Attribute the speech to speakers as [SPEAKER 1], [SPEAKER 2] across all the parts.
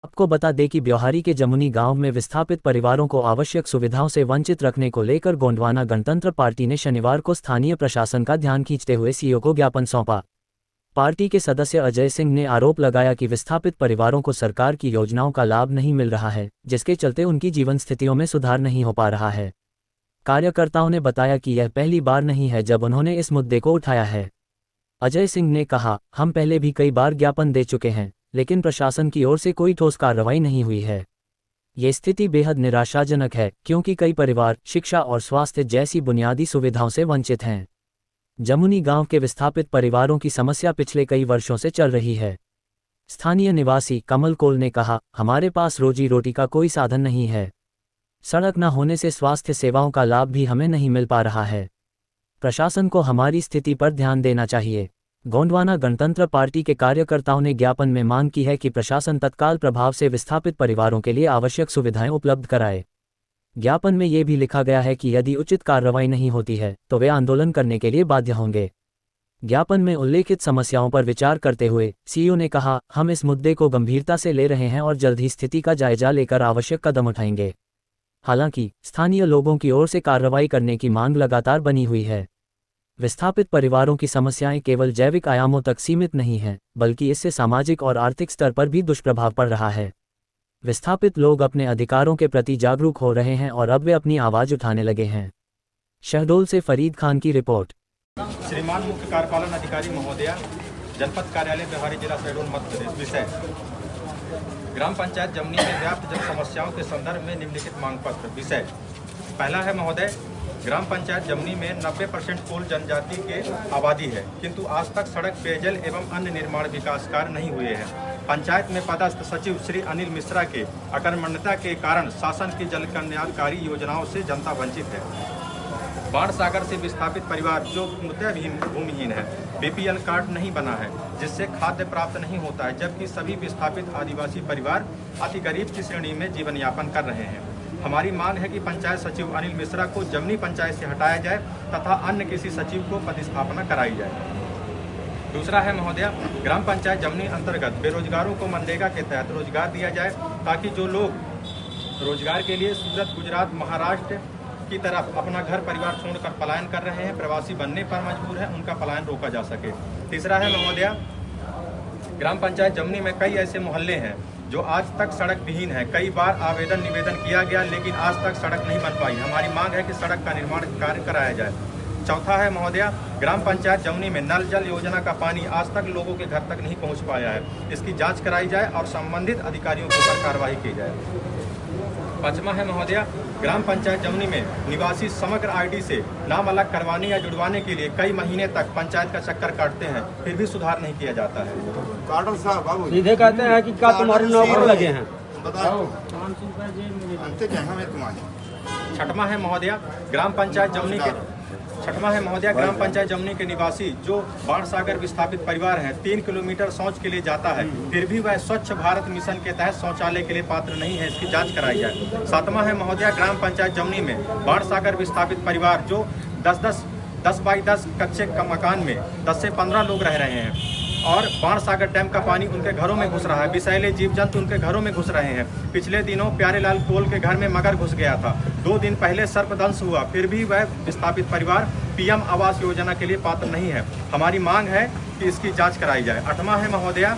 [SPEAKER 1] आपको बता दें कि ब्योहारी के जमुनी गांव में विस्थापित परिवारों को आवश्यक सुविधाओं से वंचित रखने को लेकर गोंडवाना गणतंत्र पार्टी ने शनिवार को स्थानीय प्रशासन का ध्यान खींचते हुए सीईओ को ज्ञापन सौंपा। पार्टी के सदस्य अजय सिंह ने आरोप लगाया कि विस्थापित परिवारों को सरकार की योजनाओं का लाभ नहीं मिल रहा है, जिसके चलते उनकी जीवन स्थितियों में सुधार नहीं हो पा रहा है। कार्यकर्ताओं ने बताया कि यह पहली बार नहीं है जब उन्होंने इस मुद्दे को उठाया है। अजय सिंह ने कहा, हम पहले भी कई बार ज्ञापन दे चुके हैं, लेकिन प्रशासन की ओर से कोई ठोस कार्रवाई नहीं हुई है। ये स्थिति बेहद निराशाजनक है, क्योंकि कई परिवार शिक्षा और स्वास्थ्य जैसी बुनियादी सुविधाओं से वंचित हैं। जमुनी गांव के विस्थापित परिवारों की समस्या पिछले कई वर्षों से चल रही है। स्थानीय निवासी कमल कोल ने कहा, हमारे पास रोजी रोटी का कोई साधन नहीं है। सड़क न होने से स्वास्थ्य सेवाओं का लाभ भी हमें नहीं मिल पा रहा है। प्रशासन को हमारी स्थिति पर ध्यान देना चाहिए। गोंडवाना गणतंत्र पार्टी के कार्यकर्ताओं ने ज्ञापन में मांग की है कि प्रशासन तत्काल प्रभाव से विस्थापित परिवारों के लिए आवश्यक सुविधाएं उपलब्ध कराए। ज्ञापन में ये भी लिखा गया है कि यदि उचित कार्रवाई नहीं होती है तो वे आंदोलन करने के लिए बाध्य होंगे। ज्ञापन में उल्लेखित समस्याओं पर विचार करते हुए सीईओ ने कहा, हम इस मुद्दे को गंभीरता से ले रहे हैं और जल्द ही स्थिति का जायजा लेकर आवश्यक कदम उठाएंगे। हालांकि स्थानीय लोगों की ओर से कार्रवाई करने की मांग लगातार बनी हुई है। विस्थापित परिवारों की समस्याएं केवल जैविक आयामों तक सीमित नहीं हैं, बल्कि इससे सामाजिक और आर्थिक स्तर पर भी दुष्प्रभाव पड़ रहा है। विस्थापित लोग अपने अधिकारों के प्रति जागरूक हो रहे हैं और अब वे अपनी आवाज उठाने लगे हैं। शहडोल से फरीद खान की रिपोर्ट।
[SPEAKER 2] श्रीमान मुख्य कार्यपालन अधिकारी महोदया, जनपद कार्यालय ब्योहारी, जिला शहडोल, मध्य प्रदेश। विषय: ग्राम पंचायत जमुनी में व्याप्त जन समस्याओं के संदर्भ में निम्नलिखित मांग पत्र। विषय: पहला है महोदय, ग्राम पंचायत जमुनी में 90% कुल जनजाति के आबादी है, किंतु आज तक सड़क, पेयजल एवं अन्य निर्माण विकास कार्य नहीं हुए हैं। पंचायत में पदस्थ सचिव श्री अनिल मिश्रा के अकर्मण्यता के कारण शासन की जन कल्याणकारी योजनाओं से जनता वंचित है। बाढ़ सागर से विस्थापित परिवार जो भूमिहीन है, बीपीएल कार्ड नहीं बना है, जिससे खाद्य प्राप्त नहीं होता है, जबकि सभी विस्थापित आदिवासी परिवार अति गरीब की श्रेणी में जीवन यापन कर रहे हैं। हमारी मांग है कि पंचायत सचिव अनिल मिश्रा को जमुनी पंचायत से हटाया जाए तथा अन्य किसी सचिव को पदस्थापना कराई जाए। दूसरा है महोदया, ग्राम पंचायत जमुनी अंतर्गत बेरोजगारों को मनरेगा के तहत रोजगार दिया जाए, ताकि जो लोग रोजगार के लिए सूरत, गुजरात, महाराष्ट्र की तरफ अपना घर परिवार छोड़कर पलायन कर रहे हैं, प्रवासी बनने पर मजबूर है, उनका पलायन रोका जा सके। तीसरा है महोदया, ग्राम पंचायत जमुनी में कई ऐसे मोहल्ले हैं जो आज तक सड़क विहीन है। कई बार आवेदन निवेदन किया गया, लेकिन आज तक सड़क नहीं बन पाई। हमारी मांग है कि सड़क का निर्माण कार्य कराया जाए। चौथा है महोदया, ग्राम पंचायत जमुनी में नल जल योजना का पानी आज तक लोगों के घर तक नहीं पहुंच पाया है। इसकी जांच कराई जाए और संबंधित अधिकारियों के ऊपर कार्रवाई की जाए। पांचवा है महोदया, ग्राम पंचायत जमुनी में निवासी समग्र आईडी से नाम अलग करवाने या जुड़वाने के लिए कई महीने तक पंचायत का चक्कर काटते हैं, फिर भी सुधार नहीं किया जाता है।
[SPEAKER 3] सीधे कहते हैं कि क्या तुम्हारे नौकर लगे हैं।
[SPEAKER 2] छठवां है महोदया, ग्राम पंचायत जमुनी के निवासी जो बाढ़ सागर विस्थापित परिवार हैं, 3 किलोमीटर शौच के लिए जाता है, फिर भी वह स्वच्छ भारत मिशन के तहत शौचालय के लिए पात्र नहीं है। इसकी जांच कराई जाए। सातवां है महोदया, ग्राम पंचायत जमुनी में बाढ़ सागर विस्थापित परिवार जो 10 बाई 10 कच्चे मकान में 10 से 15 लोग रह रहे हैं और बाढ़ सागर डैम का पानी उनके घरों में घुस रहा है। विषैले जीव जंतु उनके घरों में घुस रहे हैं। पिछले दिनों प्यारेलाल कोल के घर में मगर घुस गया था। 2 दिन पहले सर्पदंश हुआ, फिर भी वह विस्थापित परिवार पीएम आवास योजना के लिए पात्र नहीं है। हमारी मांग है कि इसकी जांच कराई जाए। 8वां है महोदया,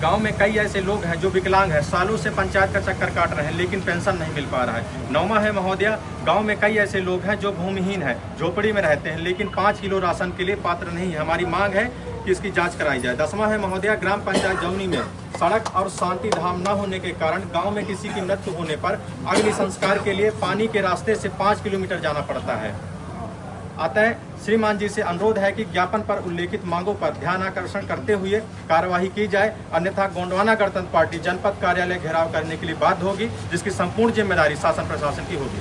[SPEAKER 2] गांव में कई ऐसे लोग हैं जो विकलांग हैं, सालों से पंचायत का चक्कर काट रहे हैं, लेकिन पेंशन नहीं मिल पा रहा है। 9वां है महोदया, गांव में कई ऐसे लोग हैं जो भूमिहीन हैं, झोपड़ी में रहते हैं, लेकिन 5 किलो राशन के लिए पात्र नहीं है। हमारी मांग है कि इसकी जांच कराई जाए। 10वां है महोदया, ग्राम पंचायत जमुनी में सड़क और शांति धाम न होने के कारण गांव में किसी की मृत्यु होने पर अग्नि संस्कार के लिए पानी के रास्ते से 5 किलोमीटर जाना पड़ता है। अतः श्रीमान जी से अनुरोध है कि ज्ञापन पर उल्लेखित मांगों पर ध्यान आकर्षण करते हुए कार्यवाही की जाए, अन्यथा गोंडवाना गणतंत्र पार्टी जनपद कार्यालय घेराव करने के लिए बाध्य होगी, जिसकी संपूर्ण जिम्मेदारी शासन प्रशासन की होगी।